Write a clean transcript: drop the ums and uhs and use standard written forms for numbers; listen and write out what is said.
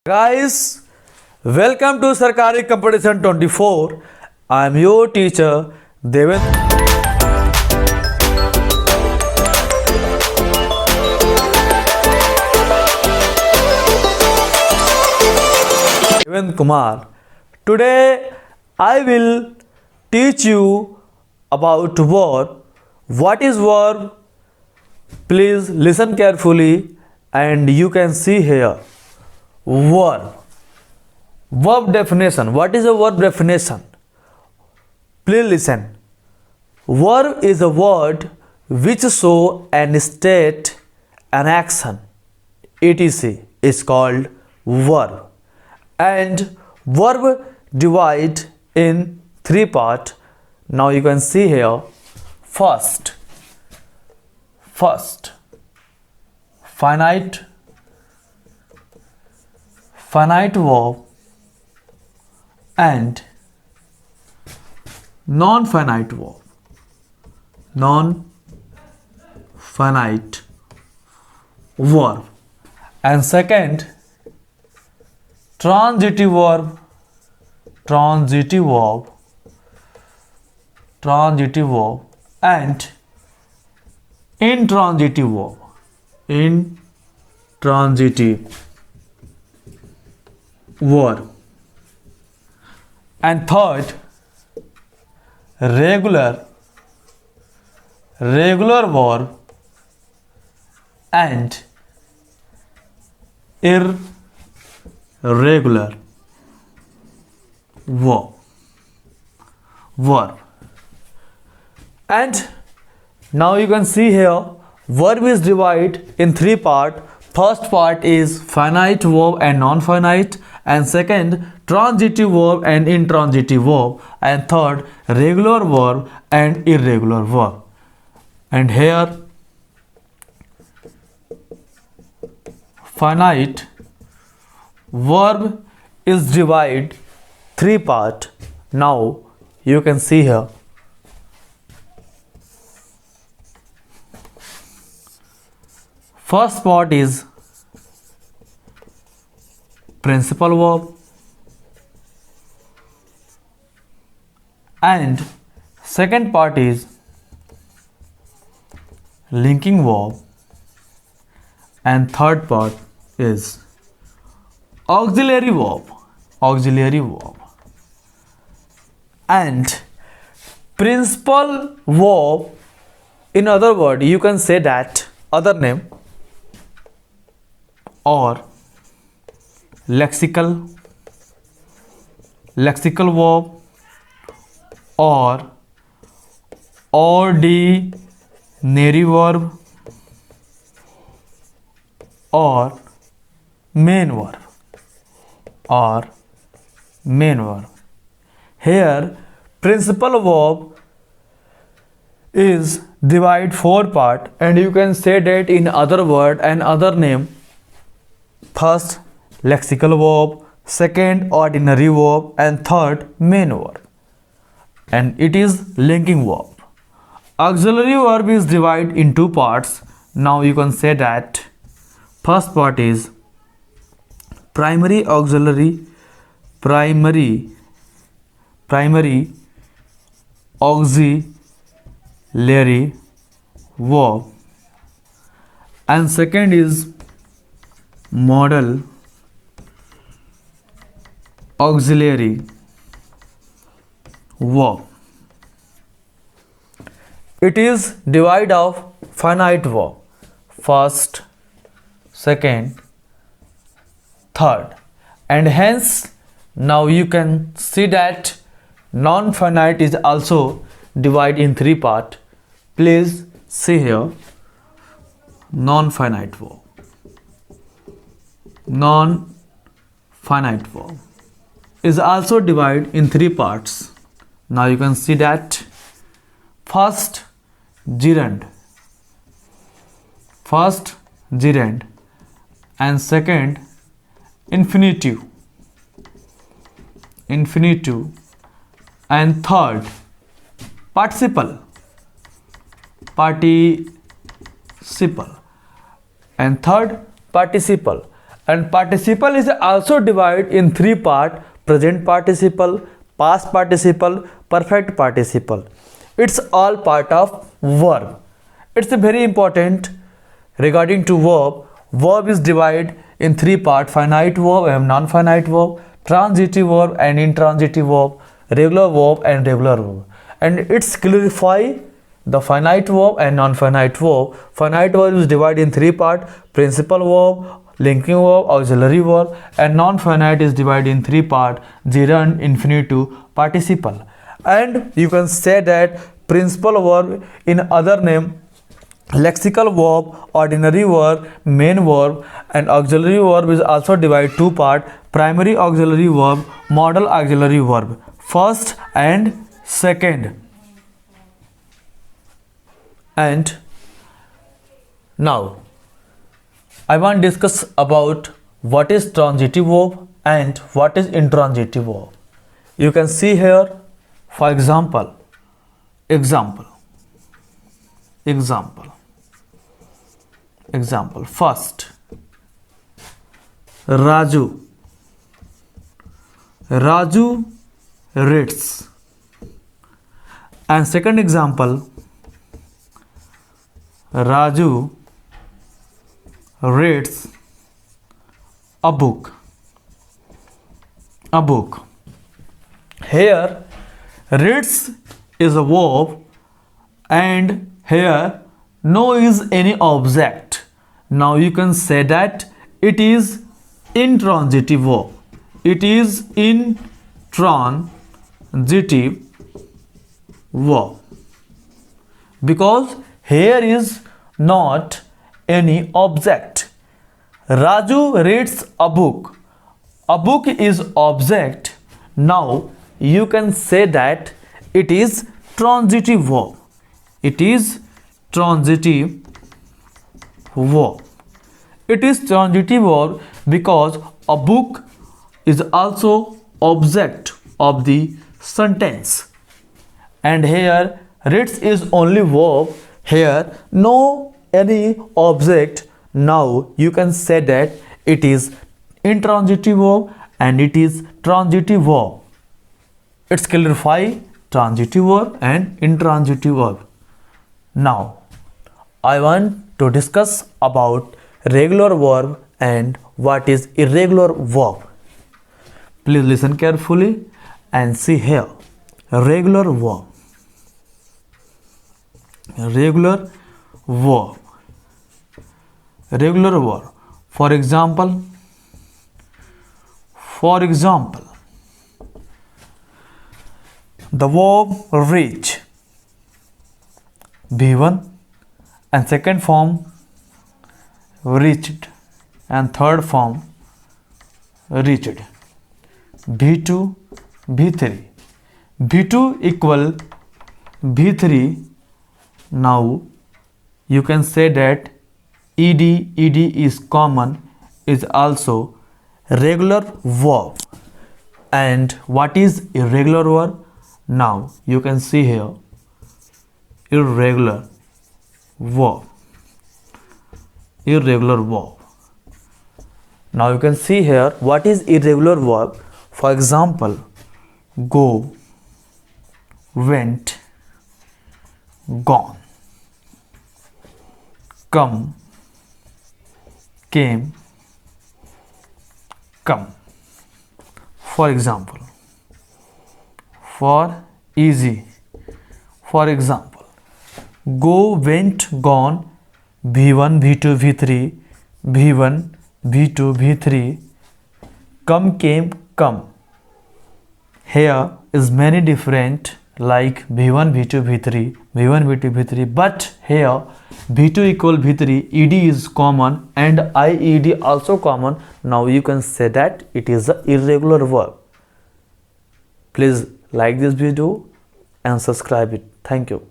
Guys, welcome to Sarkari Competition 24. I am your teacher Devendra Kumar. Today I will teach you about verb. What is verb? Please listen carefully and you can see here. Verb. Verb definition. What is a verb definition? Please listen. Verb is a word which show an state, an action, etc. is called verb. And verb divide in three parts. Now you can see here. First, finite verb and non-finite verb. Non-finite verb. And second, transitive verb and intransitive verb. And third, regular verb and irregular verb. And now you can see here, verb is divided in three parts. First part is finite verb and non-finite, and second transitive verb and intransitive verb, and third regular verb and irregular verb. And here finite verb is divided three parts. Now you can see here. First part is principal verb and second part is linking verb and third part is auxiliary verb. And principal verb, in other word you can say that other name or lexical verb or ordinary verb or main verb. Here principal verb is divide four part, and you can say that in other word and other name. First lexical verb, second ordinary verb, and third main verb, and it is linking verb. Auxiliary verb is divided in two parts. Now you can say that first part is primary auxiliary verb, and second is modal auxiliary verb. It is divide of finite verb, first, second, third, and hence now you can see that non-finite is also divided in three parts. Please see here. Non-finite verb is also divided in three parts. Now you can see that first gerund and second infinitive and third participle and third participle, And participle is also divided in three parts: present participle, past participle, perfect participle. It's all part of verb. It's very important regarding to verb. Verb is divided in three parts: finite verb and non-finite verb, transitive verb and intransitive verb, regular verb and regular verb. And it's clarify the finite verb and non-finite verb. Finite verb is divided in three parts: principal verb, linking verb, auxiliary verb, and non-finite is divided in three parts: gerund, infinitive, participle. And you can say that principal verb in other name lexical verb, ordinary verb, main verb, and auxiliary verb is also divided two parts: primary auxiliary verb, modal auxiliary verb, first and second. And now I want to discuss about what is transitive verb and what is intransitive verb. You can see here, for example, first, Raju reads. And second example, Raju reads a book. Here reads is a verb and here no is any object. Now you can say that it is intransitive verb. It is intransitive verb because here is not any object. Raju reads a book. A book is object. Now you can say that it is transitive verb. It is transitive verb. It is transitive verb because a book is also object of the sentence. And here reads is only verb. Here no any object. Now you can say that it is intransitive verb and it is transitive verb. It's clarify transitive verb and intransitive verb. Now I want to discuss about regular verb and what is irregular verb. Please listen carefully and see here. Regular verb. Regular verb. For example, the verb reach, V1, and second form reached, and third form reached, V2, V3. V2 equal V3. Now you can say that ed is common, is also regular verb. And what is irregular verb? Now you can see here irregular verb. Now you can see here what is irregular verb. For example, go, went, gone, come, came, come. For example, for easy, for example, go, went, gone, V1, V2, V3, V1, V2, V3, come, came, come. Here is many different like V1, V2, V3, V1, V2, V3, but here V2 equal V3, ed is common and IED also common. Now you can say that it is an irregular verb. Please like this video and subscribe it. Thank you.